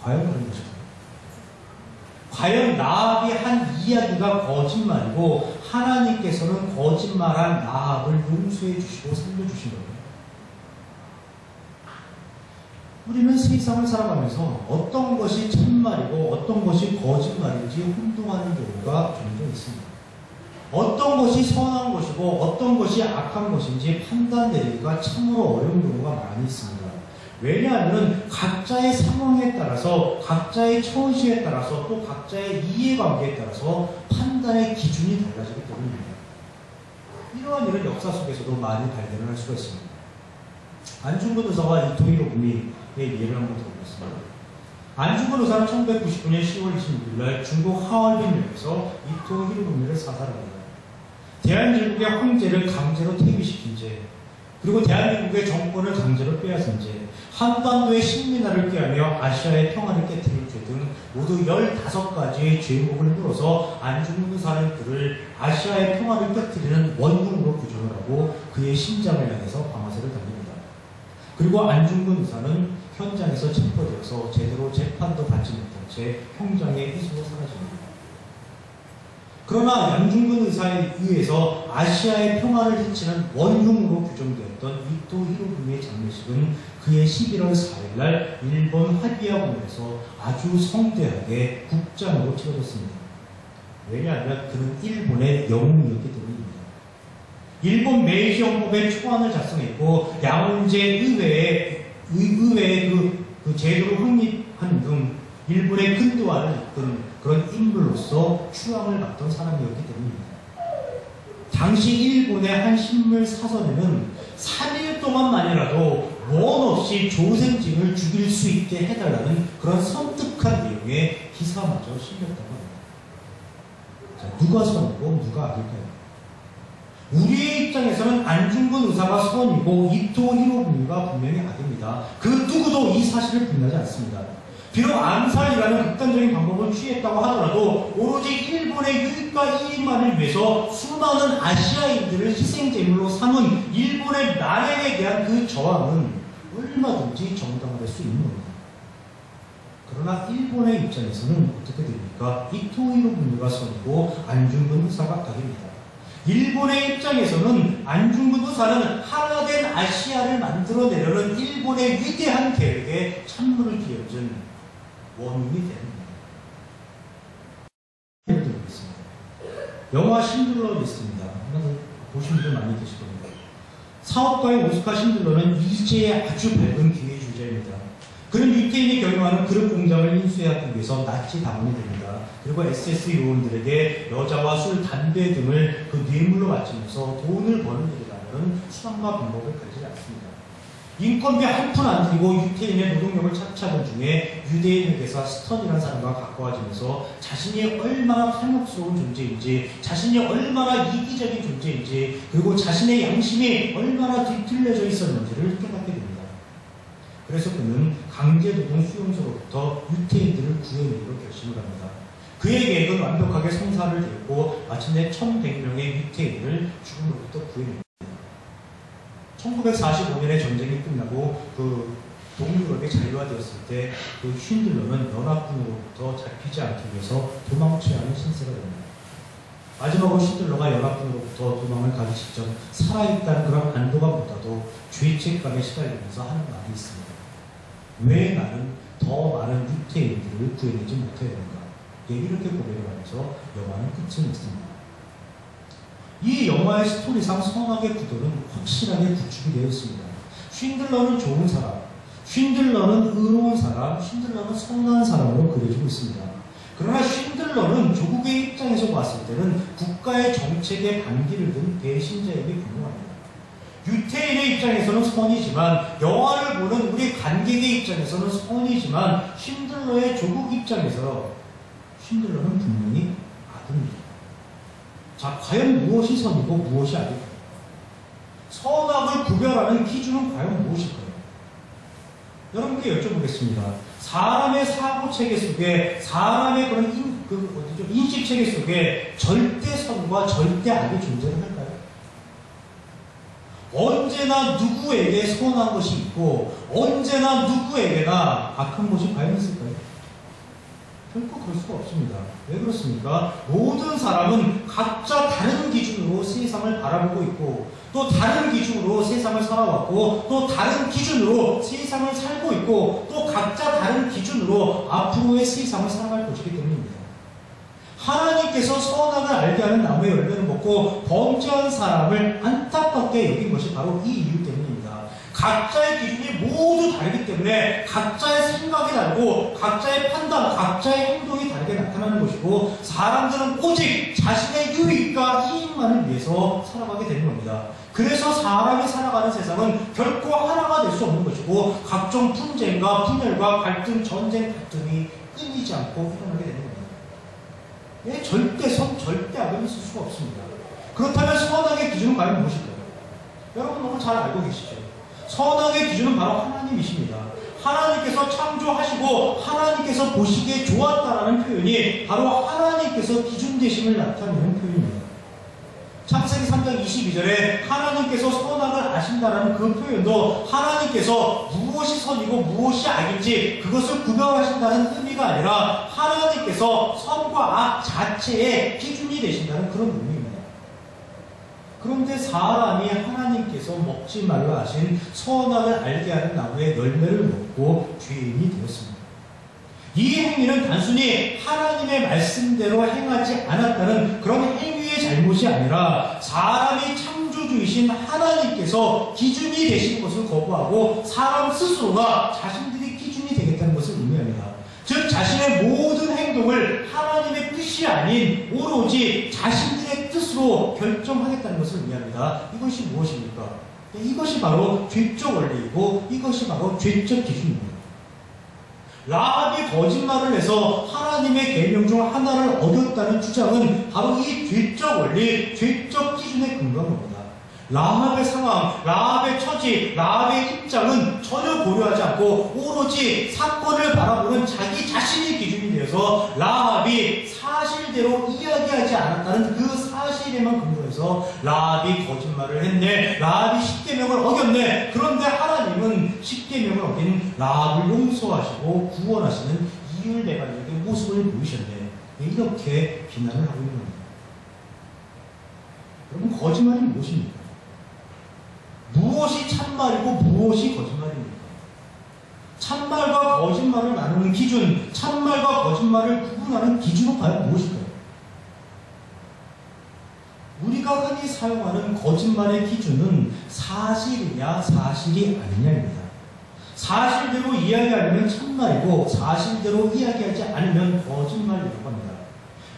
Speaker 1: 과연 그런 것일까요? 과연 라합이 한 이야기가 거짓말이고 하나님께서는 거짓말한 라합을 용서해 주시고 살려주신 거예요. 우리는 세상을 살아가면서 어떤 것이 참말이고 어떤 것이 거짓말인지 혼동하는 경우가 종종 있습니다. 어떤 것이 선한 것이고 어떤 것이 악한 것인지 판단 내리기가 참으로 어려운 경우가 많이 있습니다. 왜냐하면 각자의 상황에 따라서, 각자의 처지에 따라서, 또 각자의 이해관계에 따라서 판단의 기준이 달라지기 때문입니다. 이러한 일은 역사 속에서도 많이 발견을 할 수가 있습니다. 안중근 의사와 이토히로 부미의 예를 한번 들어보겠습니다. 안중근 의사는 1999년 10월 26일 중국 하얼빈역에서 이토히로 부미를 사살합니다. 대한민국의 황제를 강제로 퇴위시킨 죄, 그리고 대한민국의 정권을 강제로 빼앗은 죄, 한반도의 식민화를 꾀하며 아시아의 평화를 깨뜨린 죄 등 모두 15가지의 죄목을 물어서 안중근 의사는 그를 아시아의 평화를 깨뜨리는 원흉으로 규정을 하고 그의 심장을 향해서 방아쇠를 당깁니다. 그리고 안중근 의사는 현장에서 체포되어서 제대로 재판도 받지 못한 채 형장의 희수로 사라집니다. 그러나 안중근 의사에 의해서 아시아의 평화를 해치는 원흉으로 규정되었던 이토 히로부미의 장례식은 그의 11월 4일날 일본 하비야 공원에서 아주 성대하게 국장으로 치러졌습니다. 왜냐하면 그는 일본의 영웅이었기 때문입니다. 일본 메이지 헌법의 초안을 작성했고 양원제 의회의 그 제도를 확립하는 등 일본의 근대화를 이끈 그런 인물로서 추앙을 받던 사람이었기 때문입니다. 당시 일본의 한 신문 사설에는 3일 동안만이라도 원 없이 조생징을 죽일 수 있게 해달라는 그런 섬뜩한 내용의 기사마저 실렸다고 합니다. 자, 누가 선이고 누가 악일까요? 우리의 입장에서는 안중근 의사가 선이고 이토 히로부미가 분명히 악입니다. 그 누구도 이 사실을 부인하지 않습니다. 비록 암살이라는 극단적인 방법을 취했다고 하더라도 오로지 일본의 유익과 이익만을 위해서 수많은 아시아인들을 희생제물로 삼은 일본의 난행에 대한 그 저항은 얼마든지 정당화될 수 있는 겁니다. 그러나 일본의 입장에서는 어떻게 됩니까? 이토 히로부미가 선이고 안중근 의사가 악입니다. 일본의 입장에서는 안중근 의사는 하나된 아시아를 만들어내려는 일본의 위대한 계획에 찬물을 끼얹은 원흉이 됩니다. 예를 들겠습니다. 영화 신들러 리스트입니다. 보신 분들 많이 계실 겁니다. 사업가의 오스카 신들러는 일제의 아주 밝은 기회주의자입니다. 그는 유태인이 경영하는 그릇 공장을 인수하기 위해서 나치 당원이 됩니다. 그리고 SS 요원들에게 여자와 술, 담배 등을 그 뇌물로 바치면서 돈을 버는 일이라는 수단과 방법을 가지지 않습니다. 인건비 한 푼 안 들이고 유태인의 노동력을 착취하던 중에 유대인 회계사 스턴이라는 사람과 가까워지면서 자신이 얼마나 탐욕스러운 존재인지, 자신이 얼마나 이기적인 존재인지, 그리고 자신의 양심이 얼마나 뒤틀려져 있었는지를 깨닫게 됩니다. 그래서 그는 강제노동 수용소로부터 유태인들을 구해내기로 결심을 합니다. 그의 계획은 완벽하게 성사를 되었고 마침내 1100명의 유태인을 죽음으로부터 구해냅니다. 1945년에 전쟁이 끝나고 그 동유럽이 자유화되었을 때 그 쉰들러는 연합군으로부터 잡히지 않기 위해서 도망쳐야 하는 신세가 됩니다. 마지막으로 쉰들러가 연합군으로부터 도망을 가기 직전 살아있다는 그런 안도감보다도 죄책감에 시달리면서 하는 말이 있습니다. 왜 나는 더 많은 유태인들을 구해내지 못했는가? 이렇게 고백을 하면서 영화는 끝을 맺습니다. 이 영화의 스토리상 성악의 구도는 확실하게 구축이 되어 있습니다. 쉰들러는 좋은 사람, 쉰들러는 의로운 사람, 쉰들러는 선한 사람으로 그려지고 있습니다. 그러나 쉰들러는 조국의 입장에서 봤을 때는 국가의 정책에 반기를 든 배신자에게 불과합니다. 유태인의 입장에서는 선이지만, 영화를 보는 우리 관객의 입장에서는 선이지만, 쉰들러의 조국 입장에서 쉰들러는 분명히 악입니다. 자, 과연 무엇이 선이고 무엇이 악일까요? 선악을 구별하는 기준은 과연 무엇일까요? 여러분께 여쭤보겠습니다. 사람의 사고체계 속에, 사람의 그런 인식체계 속에 절대 선과 절대 악이 존재를 할까요? 언제나 누구에게 선한 것이 있고 언제나 누구에게나 악한 것이 과연 있을까요? 결코 그럴 수가 없습니다. 왜 그렇습니까? 모든 사람은 각자 다른 기준으로 세상을 바라보고 있고 또 다른 기준으로 세상을 살아왔고 또 다른 기준으로 세상을 살고 있고 또 각자 다른 기준으로 앞으로의 세상을 살아갈 것이기 때문입니다. 하나님께서 선악을 알게 하는 나무의 열매를 먹고 범죄한 사람을 안타깝게 여긴 것이 바로 이 이유 때문입니다. 각자의 기준이 모두 다르기 때문에 각자의 생각이 다르고 각자의 판단, 각자의 행동이 다르게 나타나는 것이고 사람들은 오직 자신의 유익과 이익만을 위해서 살아가게 되는 겁니다. 그래서 사람이 살아가는 세상은 결코 하나가 될 수 없는 것이고 각종 분쟁과 분열과 갈등, 전쟁, 다툼이 끊이지 않고 일어나게 되는 겁니다. 예, 절대 선, 절대 악은 있을 수가 없습니다. 그렇다면 선악의 기준은 과연 무엇일까요? 여러분 너무 잘 알고 계시죠? 선악의 기준은 바로 하나님이십니다. 하나님께서 창조하시고 하나님께서 보시기에 좋았다라는 표현이 바로 하나님께서 기준 되심을 나타내는 표현입니다. 창세기 3장 22절에 하나님께서 선악을 아신다라는 그 표현도 하나님께서 무엇이 선이고 무엇이 악인지 그것을 구별하신다는 의미가 아니라 하나님께서 선과 악 자체의 기준이 되신다는 그런 의미입니다. 그런데 사람이 하나님께서 먹지 말라 하신 선악을 알게 하는 나무의 열매를 먹고 죄인이 되었습니다. 이 행위는 단순히 하나님의 말씀대로 행하지 않았다는 그런 행위의 잘못이 아니라 사람이 창조주이신 하나님께서 기준이 되시는 것을 거부하고 사람 스스로가 자신들이 기준이 되겠다는 것을 의미합니다. 즉 자신의 모든 행동을 하나님의 뜻이 아닌 오로지 자신들의 뜻으로 결정하겠다는 것을 의미합니다. 이것이 무엇입니까? 이것이 바로 죄적 원리이고 이것이 바로 죄적 기준입니다. 라합이 거짓말을 해서 하나님의 계명 중 하나를 어겼다는 주장은 바로 이 죄적 원리, 죄적 기준에 근거한 겁니다. 라합의 상황, 라합의 처지, 라합의 입장은 전혀 고려하지 않고 오로지 사건을 바라보는 자기 자신의 기준이 되어서 라합이 사실대로 이야기하지 않았다는 그 사실에만 근거해서 라합이 거짓말을 했네, 라합이 십계명을 어겼네. 그런데 하나님은 십계명을 어긴 라합을 용서하시고 구원하시는 이율배반적의 모습을 보이셨네. 이렇게 비난을 하고 있는 겁니다. 여러분, 거짓말이 무엇입니까? 무엇이 참말이고 무엇이 거짓말입니까? 참말과 거짓말을 나누는 기준, 참말과 거짓말을 구분하는 기준은 과연 무엇일까요? 우리가 흔히 사용하는 거짓말의 기준은 사실이냐 사실이 아니냐입니다. 사실대로 이야기하려면 참말이고 사실대로 이야기하지 않으면 거짓말이라고 합니다.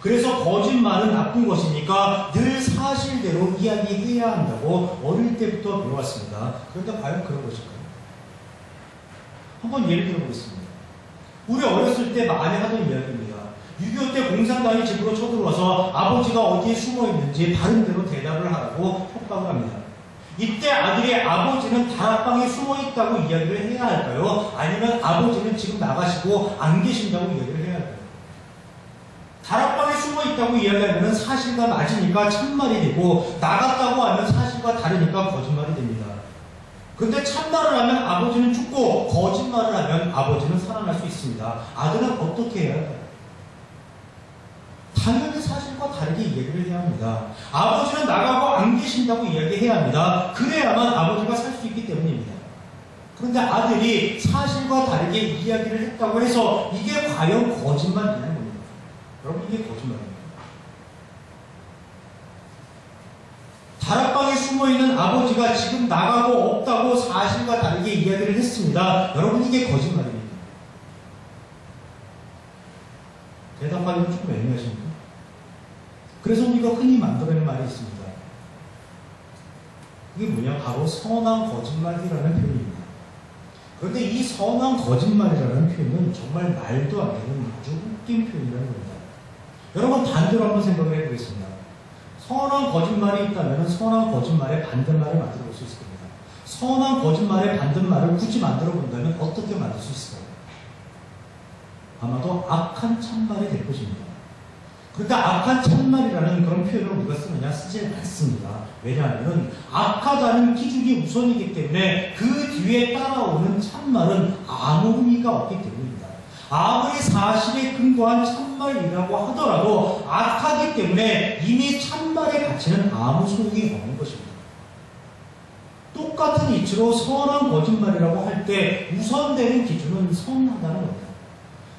Speaker 1: 그래서 거짓말은 나쁜 것이니까 늘 사실대로 이야기해야 한다고 어릴 때부터 배워왔습니다. 그런데 과연 그런 것일까요? 한번 예를 들어보겠습니다. 우리 어렸을 때 많이 하던 이야기입니다. 6.25 때 공산당이 집으로 쳐들어와서 아버지가 어디에 숨어있는지 바른 대로 대답을 하라고 협박을 합니다. 이때 아들이 아버지는 다락방에 숨어있다고 이야기를 해야 할까요? 아니면 아버지는 지금 나가시고 안 계신다고 이야기를 해야 할까요? 다락방에 숨어 있다고 이야기하면 사실과 맞으니까 참말이 되고, 나갔다고 하면 사실과 다르니까 거짓말이 됩니다. 그런데 참말을 하면 아버지는 죽고 거짓말을 하면 아버지는 살아날 수 있습니다. 아들은 어떻게 해야 할까요? 당연히 사실과 다르게 이야기를 해야 합니다. 아버지는 나가고 안 계신다고 이야기해야 합니다. 그래야만 아버지가 살 수 있기 때문입니다. 그런데 아들이 사실과 다르게 이야기를 했다고 해서 이게 과연 거짓말이냐는 겁니다. 여러분, 이게 거짓말입니다. 다락방에 숨어있는 아버지가 지금 나가고 없다고 사실과 다르게 이야기를 했습니다. 여러분, 이게 거짓말입니다. 대답하기는 조금 애매하십니까? 그래서 우리가 흔히 만들어내는 말이 있습니다. 그게 뭐냐? 바로 선한 거짓말이라는 표현입니다. 그런데 이 선한 거짓말이라는 표현은 정말 말도 안 되는 아주 웃긴 표현이라는 겁니다. 여러분, 반대로 한번 생각을 해보겠습니다. 선한 거짓말이 있다면 선한 거짓말의 반대말을 만들어 볼 수 있을 겁니다. 선한 거짓말의 반대말을 굳이 만들어 본다면 어떻게 만들 수 있을까요? 아마도 악한 참말이 될 것입니다. 그러니까 악한 참말이라는 그런 표현을 우리가 쓰지 않습니다. 왜냐하면 악하다는 기준이 우선이기 때문에 그 뒤에 따라오는 참말은 아무 의미가 없기 때문입니다. 아무리 사실에 근거한 참말이라고 하더라도 악하기 때문에 이미 참말의 가치는 아무 소용이 없는 것입니다. 똑같은 이치로 선한 거짓말이라고 할 때 우선되는 기준은 선하다는 겁니다.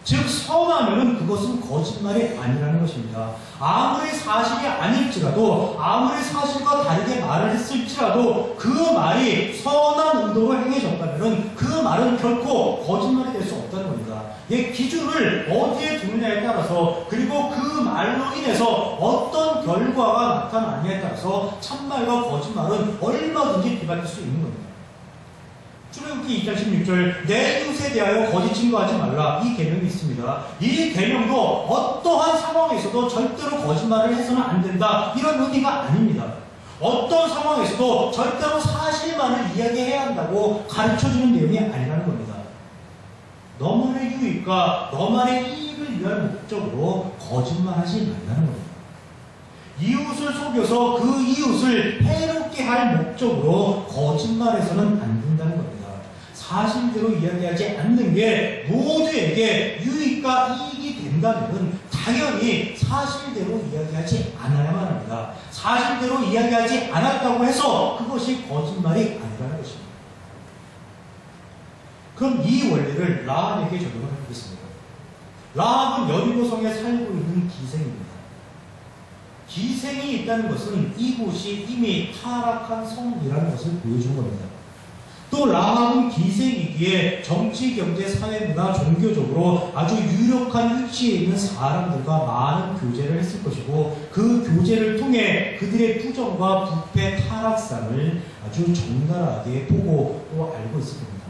Speaker 1: 즉, 선하면 그것은 거짓말이 아니라는 것입니다. 아무리 사실이 아닐지라도, 아무리 사실과 다르게 말을 했을지라도 그 말이 선한 의도로 행해졌다면 그 말은 결코 거짓말이 될 수 없다는 겁니다. 이 기준을 어디에 두느냐에 따라서, 그리고 그 말로 인해서 어떤 결과가 나타나느냐에 따라서 참말과 거짓말은 얼마든지 뒤바뀔 수 있는 겁니다. 출애굽기 2장 16절, 내 이웃에 대하여 거짓 증거하지 말라, 이 계명이 있습니다. 이 계명도 어떠한 상황에서도 절대로 거짓말을 해서는 안 된다, 이런 의미가 아닙니다. 어떤 상황에서도 절대로 사실만을 이야기해야 한다고 가르쳐주는 내용이 아니라는 겁니다. 너만의 유익과 너만의 이익을 위한 목적으로 거짓말하지 말라는 겁니다. 이웃을 속여서 그 이웃을 해롭게 할 목적으로 거짓말해서는 안 된다는 겁니다. 사실대로 이야기하지 않는 게 모두에게 유익과 이익이 된다면 당연히 사실대로 이야기하지 않아야만 합니다. 사실대로 이야기하지 않았다고 해서 그것이 거짓말이 아니라는 것입니다. 그럼 이 원리를 라합에게 적용을 해보겠습니다. 라합은 여리고성에 살고 있는 기생입니다. 기생이 있다는 것은 이곳이 이미 타락한 성이라는 것을 보여주는 겁니다. 또 라합은 기생이기에 정치, 경제, 사회, 문화, 종교적으로 아주 유력한 위치에 있는 사람들과 많은 교제를 했을 것이고, 그 교제를 통해 그들의 부정과 부패, 타락상을 아주 적나라하게 보고 또 알고 있을 겁니다.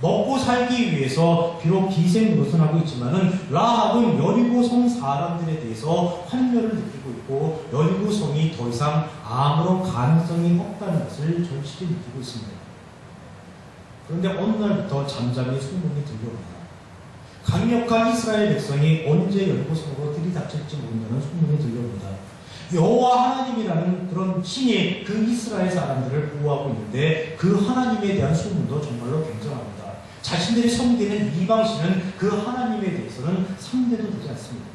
Speaker 1: 먹고 살기 위해서 비록 기생 노릇은 하고 있지만은 라합은 여리고성 사람들에 대해서 환멸을 느끼고 있고, 여리고성이 더 이상 아무런 가능성이 없다는 것을 절실히 느끼고 있습니다. 그런데 어느 날부터 잠잠히 소문이 들려옵니다. 강력한 이스라엘 백성이 언제 여리고성으로 들이닥칠지 모른다는 소문이 들려옵니다. 여호와 하나님이라는 그런 신이 그 이스라엘 사람들을 보호하고 있는데 그 하나님에 대한 소문도 정말로 굉장합니다. 자신들이 섬기는 이방신은 그 하나님에 대해서는 상대도 되지 않습니다.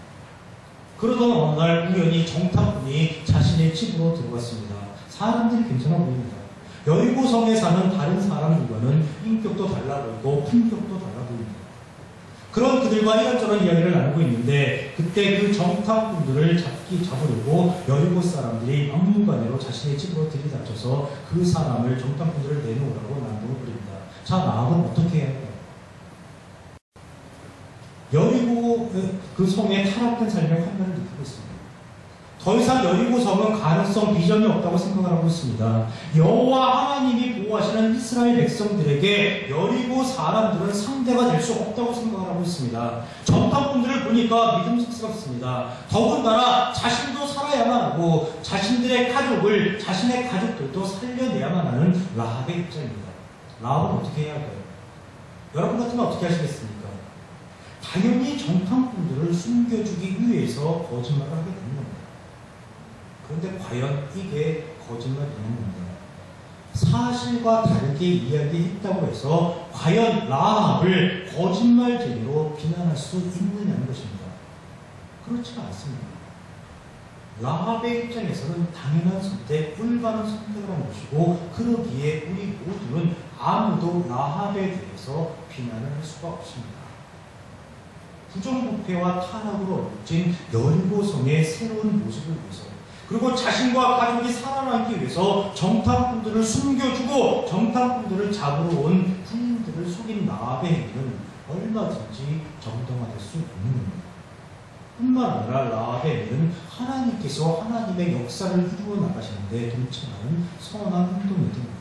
Speaker 1: 그러던 어느 날 우연히 정탐꾼이 자신의 집으로 들어갔습니다. 사람들이 괜찮아 보입니다. 여리고성에 사는 다른 사람들과는 인격도 달라 보이고 품격도 달라 보입니다. 그런 그들과 이런저런 이야기를 나누고 있는데, 그때 그 정탐꾼들을 잡으려고 여리고 사람들이 막무가내로 자신의 집으로 들이닥쳐서 그 사람을, 정탐꾼들을 내놓으라고 난동을 부립니다. 자, 라합은 어떻게 해야 할까요? 여리고 그 성에 타락된 삶의 환멸을 느끼고 있습니다. 더 이상 여리고 성은 가능성, 비전이 없다고 생각을 하고 있습니다. 여호와 하나님이 보호하시는 이스라엘 백성들에게 여리고 사람들은 상대가 될 수 없다고 생각을 하고 있습니다. 정탐꾼들을 보니까 믿음직스럽습니다. 더군다나 자신도 살아야만 하고 자신들의 가족을, 자신의 가족들도 살려내야만 하는 라합의 입장입니다. 라합은 어떻게 해야 할까요? 여러분 같으면 어떻게 하시겠습니까? 당연히 정탐꾼들을 숨겨주기 위해서 거짓말을 하게 되는 겁니다. 그런데 과연 이게 거짓말이었는가? 사실과 다르게 이야기했다고 해서 과연 라합을 거짓말쟁이로 비난할 수 있느냐는 것입니다. 그렇지가 않습니다. 라합의 입장에서는 당연한 선택, 올바른 선택을 한 것이고, 그러기에 우리 모두는 아무도 라합에 대해서 비난을 할 수가 없습니다. 부정부패와 탄압으로 얽힌 여리고성의 새로운 모습을 위해서, 그리고 자신과 가족이 살아남기 위해서 정탐꾼들을 숨겨주고 정탐꾼들을 잡으러 온 군인들을 속인 라합의 행위는 얼마든지 정당화될 수 있는 겁니다. 뿐만 아니라 라합의 행위는 하나님께서 하나님의 역사를 이루어 나가시는데 동참하는 선한 행동이 됩니다.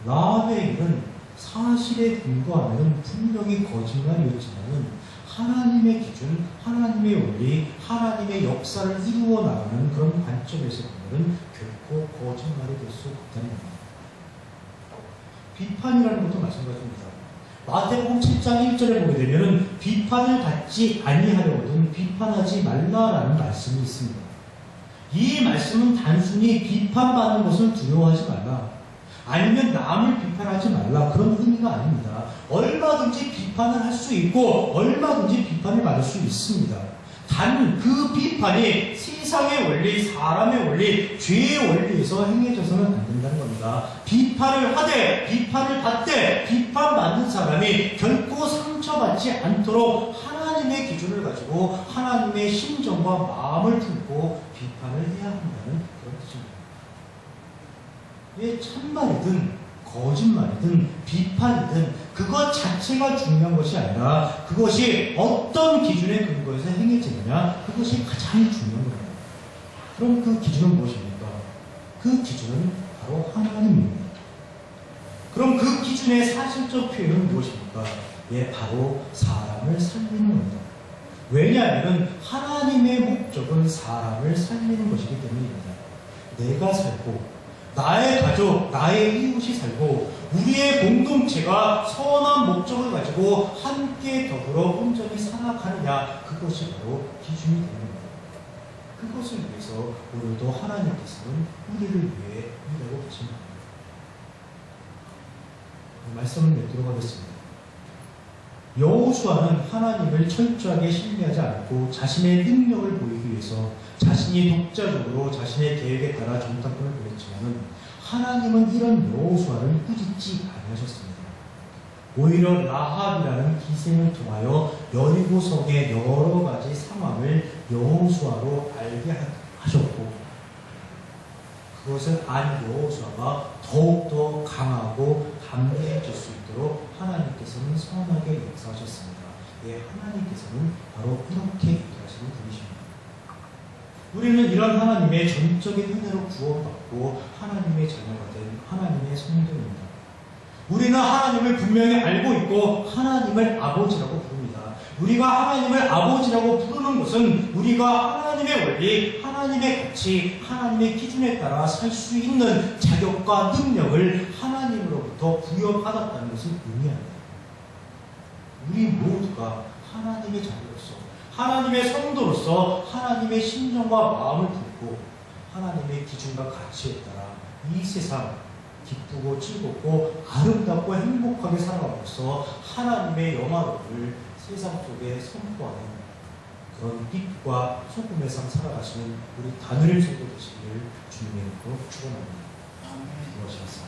Speaker 1: 라합의 행위는 사실에 근거하면 분명히 거짓말이었지만 하나님의 기준, 하나님의 원리, 하나님의 역사를 이루어 나가는 그런 관점에서 보면 결코 거짓말이 될 수 없다는 겁니다. 비판이라는 것도 마찬가지입니다. 마태복음 7장 1절에 보게 되면 비판을 받지 아니하려거든 비판하지 말라라는 말씀이 있습니다. 이 말씀은 단순히 비판받는 것을 두려워하지 말라, 아니면 남을 비판하지 말라, 그런 의미가 아닙니다. 얼마든지 비판을 할 수 있고 얼마든지 비판을 받을 수 있습니다. 단 그 비판이 세상의 원리, 사람의 원리, 죄의 원리에서 행해져서는 안 된다는 겁니다. 비판을 하되 비판을 받되 비판받는 사람이 결코 상처받지 않도록 하나님의 기준을 가지고 하나님의 심정과 마음을 품고 비판을 해야 한다는 그런 뜻입니다. 예, 참말이든 거짓말이든 비판이든 그것 자체가 중요한 것이 아니라 그것이 어떤 기준에 근거해서 행해지느냐, 그것이 가장 중요한 겁니다. 그럼 그 기준은 무엇입니까? 그 기준은 바로 하나님입니다. 그럼 그 기준의 사실적 표현은 무엇입니까? 예, 바로 사람을 살리는 겁니다. 왜냐하면 하나님의 목적은 사람을 살리는 것이기 때문입니다. 내가 살고 나의 가족, 나의 이웃이 살고 우리의 공동체가 선한 목적을 가지고 함께 더불어 온전히 살아가느냐, 그것이 바로 기준이 되는 겁니다. 그것을 위해서 오늘도 하나님께서는 우리를 위해 일하고 계십니다. 말씀을 맺도록 하겠습니다. 여호수아는 하나님을 철저하게 신뢰하지 않고 자신의 능력을 보이기 위해서 자신이 독자적으로 자신의 계획에 따라 정탐꾼을 보냈지만 하나님은 이런 여호수아를 꾸짖지 아니하셨습니다. 오히려 라합이라는 기생을 통하여 여리고성의 여러 가지 상황을 여호수아로 알게 하셨고, 그것을 안 여호수아가 더욱더 강하고 담대해질 수 있도록 하나님께서는 선하게 역사하셨습니다. 예, 하나님께서는 바로 이렇게 일하시는 분이십니다. 우리는 이런 하나님의 전적인 은혜로 구원받고 하나님의 자녀가 된 하나님의 성도입니다. 우리는 하나님을 분명히 알고 있고 하나님을 아버지라고 부릅니다. 우리가 하나님을 아버지라고 부르는 것은 우리가 하나님의 원리, 하나님의 가치, 하나님의 기준에 따라 살 수 있는 자격과 능력을 하나님으로부터 부여받았다는 것을 의미합니다. 우리 모두가 하나님의 자녀로서, 하나님의 성도로서 하나님의 심정과 마음을 품고 하나님의 기준과 가치에 따라 이 세상 기쁘고 즐겁고 아름답고 행복하게 살아가면서 하나님의 영화로움을 세상 속에 선포하는 그런 빛과 소금의 삶 살아가시는 우리 다니엘 성도 되시기를 주님의 이름으로 축원합니다. 무엇이었습니까?